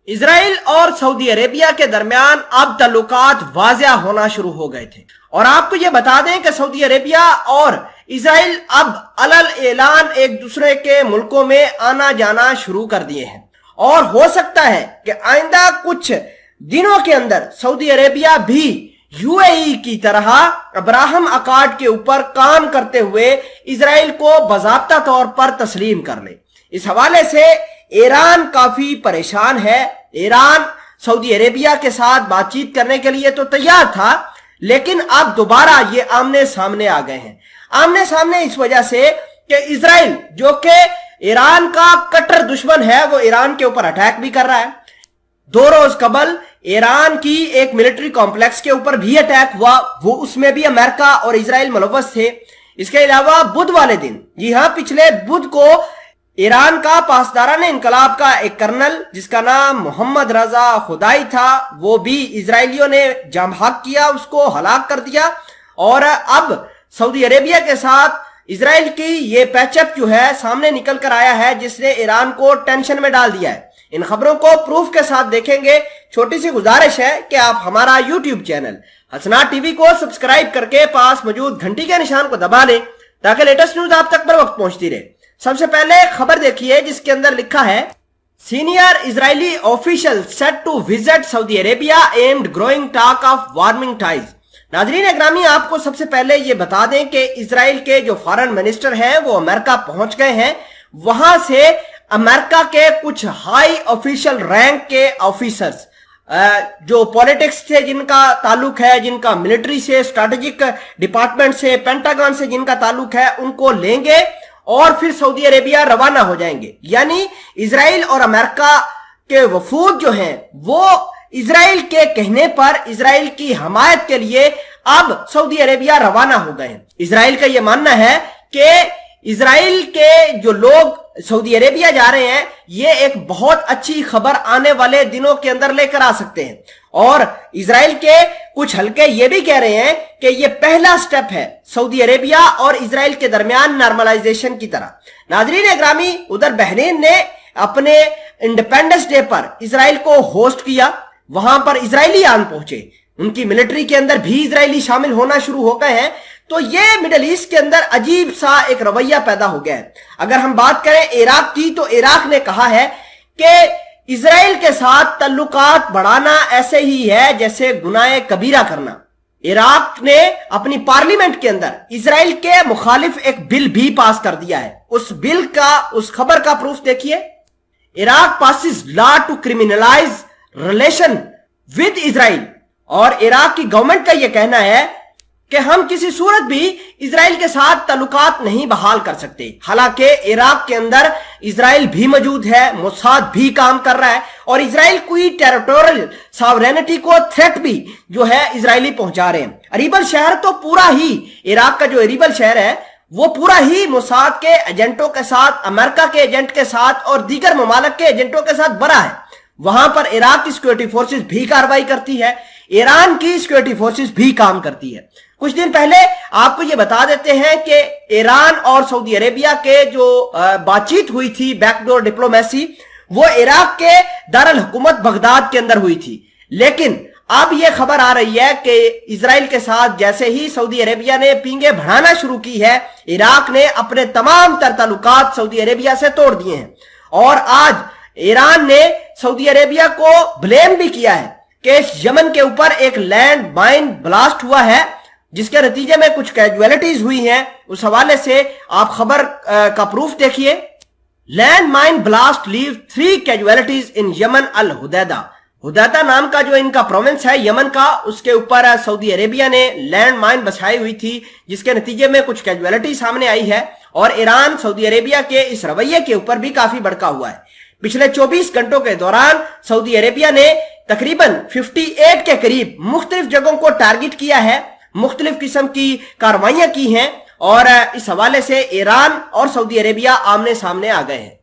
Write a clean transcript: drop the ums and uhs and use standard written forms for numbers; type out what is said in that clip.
اسرائیل اور سعودی عربیہ کے درمیان اب تعلقات واضح ہونا شروع ہو گئے تھے، اور آپ کو یہ بتا دیں کہ سعودی عربیہ اور اسرائیل اب علل اعلان ایک دوسرے کے ملکوں میں آنا جانا شروع کر دیے ہیں، اور ہو سکتا ہے کہ آئندہ کچھ دنوں کے اندر سعودی عربیہ بھی یو اے ای کی طرح ابراہم اکارڈ کے اوپر کام کرتے ہوئے اسرائیل کو باضابطہ طور پر تسلیم کر لے۔ اس حوالے سے ایران کافی پریشان ہے۔ ایران سعودی عربیہ کے ساتھ بات چیت کرنے کے لیے تو تیار تھا، لیکن اب دوبارہ یہ آمنے سامنے آ گئے ہیں۔ آمنے سامنے اس وجہ سے کہ اسرائیل جو کہ ایران کا کٹر دشمن ہے، وہ ایران کے اوپر اٹیک بھی کر رہا ہے۔ 2 روز قبل ایران کی ایک ملٹری کمپلیکس کے اوپر بھی اٹیک ہوا، وہ اس میں بھی امریکہ اور اسرائیل ملوث تھے۔ اس کے علاوہ بدھ والے دن، جی ہاں، پچھلے بدھ کو ایران کا پاسداران انقلاب کا ایک کرنل جس کا نام محمد رضا خدائی تھا، وہ بھی اسرائیلیوں نے جام حق کیا، اس کو ہلاک کر دیا۔ اور اب سعودی عربیہ کے ساتھ اسرائیل کی یہ پیچ اپ جو ہے سامنے نکل کر آیا ہے، جس نے ایران کو ٹینشن میں ڈال دیا ہے۔ ان خبروں کو پروف کے ساتھ دیکھیں گے۔ چھوٹی سی گزارش ہے کہ آپ ہمارا یوٹیوب چینل حسنات ٹی وی کو سبسکرائب کر کے پاس موجود گھنٹی کے نشان کو دبا لیں تاکہ لیٹسٹ نیوز آپ تک بر وقت پہنچتی رہے۔ سب سے پہلے خبر دیکھیے جس کے اندر لکھا ہے senior Israeli official set to visit Saudi Arabia amid growing talk of warming ties. ناظرین اکرامی، آپ کو سب سے پہلے یہ بتا دیں کہ اسرائیل کے جو فارن منسٹر ہیں وہ امریکہ پہنچ گئے ہیں۔ وہاں سے امریکہ کے کچھ ہائی آفیشل رینک کے آفیسرز جو پولیٹکس سے جن کا تعلق ہے، جن کا ملٹری سے، اسٹریٹجک ڈپارٹمنٹ سے، پینٹاگن سے جن کا تعلق ہے، ان کو لیں گے اور پھر سعودی عربیہ روانہ ہو جائیں گے۔ یعنی اسرائیل اور امریکہ کے وفود جو ہیں وہ اسرائیل کے کہنے پر اسرائیل کی حمایت کے لیے اب سعودی عربیہ روانہ ہو گئے ہیں۔ اسرائیل کا یہ ماننا ہے کہ اسرائیل کے جو لوگ سعودی عربیہ جا رہے ہیں، یہ ایک بہت اچھی خبر آنے والے دنوں کے اندر لے کر آ سکتے ہیں، اور اسرائیل کے کچھ حلقے یہ بھی کہہ رہے ہیں کہ یہ پہلا سٹیپ ہے سعودی عربیہ اور اسرائیل کے درمیان نارملائزیشن کی طرح۔ ناظرین اکرامی، ادھر بحرین نے اپنے انڈیپینڈنس ڈے پر اسرائیل کو ہوسٹ کیا، وہاں پر اسرائیلی آن پہنچے، ان کی ملٹری کے اندر بھی اسرائیلی شامل ہونا شروع ہو گئے ہیں۔ تو یہ مڈل ایسٹ کے اندر عجیب سا ایک رویہ پیدا ہو گیا ہے۔ اگر ہم بات کریں عراق کی، تو عراق نے کہا ہے کہ اسرائیل کے ساتھ تعلقات بڑھانا ایسے ہی ہے جیسے گناہ کبیرہ کرنا۔ عراق نے اپنی پارلیمنٹ کے اندر اسرائیل کے مخالف ایک بل بھی پاس کر دیا ہے۔ اس بل کا، اس خبر کا پروف دیکھیے۔ Iraq passes law to criminalize relation with Israel, اور عراق کی گورنمنٹ کا یہ کہنا ہے کہ ہم کسی صورت بھی اسرائیل کے ساتھ تعلقات نہیں بحال کر سکتے۔ حالانکہ عراق کے اندر اسرائیل بھی موجود ہے، موساد بھی کام کر رہا ہے، اور اسرائیل کوئی ٹیریٹوریل ساورینٹی کو تھریٹ بھی جو ہے اسرائیلی پہنچا رہے ہیں۔ اریبل شہر تو پورا ہی، عراق کا جو اریبل شہر ہے وہ پورا ہی موساد کے ایجنٹوں کے ساتھ، امریکہ کے ایجنٹ کے ساتھ اور دیگر ممالک کے ایجنٹوں کے ساتھ بھرا ہے۔ وہاں پر عراق کی سیکورٹی فورسز بھی کارروائی کرتی ہے، ایران کی سیکورٹی فورسز بھی کام کرتی ہے۔ کچھ دن پہلے آپ کو یہ بتا دیتے ہیں کہ ایران اور سعودی عربیہ کے جو بات چیت ہوئی تھی، بیک ڈور ڈپلومیسی، وہ عراق کے دارالحکومت بغداد کے اندر ہوئی تھی۔ لیکن اب یہ خبر آ رہی ہے کہ اسرائیل کے ساتھ جیسے ہی سعودی عربیہ نے پینگیں بڑھانا شروع کی ہے، عراق نے اپنے تمام تر تعلقات سعودی عربیہ سے توڑ دیے ہیں۔ اور آج ایران نے سعودی عربیہ کو بلیم بھی کیا ہے کہ یمن کے اوپر ایک لینڈ مائن بلاسٹ ہوا ہے، جس کے نتیجے میں کچھ کیجویلٹیز ہوئی ہیں۔ اس حوالے سے آپ خبر کا پروف دیکھیے۔ لینڈ مائن بلاسٹ لیو 3 کیجویلٹیز ان یمن الحدیدہ۔ حدیدہ نام کا جو ان کا پروونس ہے یمن کا، اس کے اوپر سعودی عربیہ نے لینڈ مائن بچھائی ہوئی تھی، جس کے نتیجے میں کچھ کیجویلٹی سامنے آئی ہے، اور ایران سعودی عربیہ کے اس رویے کے اوپر بھی کافی بھڑکا ہوا ہے۔ پچھلے 24 گھنٹوں کے دوران سعودی عربیہ نے تقریباً 58 کے قریب مختلف جگہوں کو ٹارگٹ کیا ہے، مختلف قسم کی کاروائیاں کی ہیں، اور اس حوالے سے ایران اور سعودی عربیہ آمنے سامنے آ گئے ہیں۔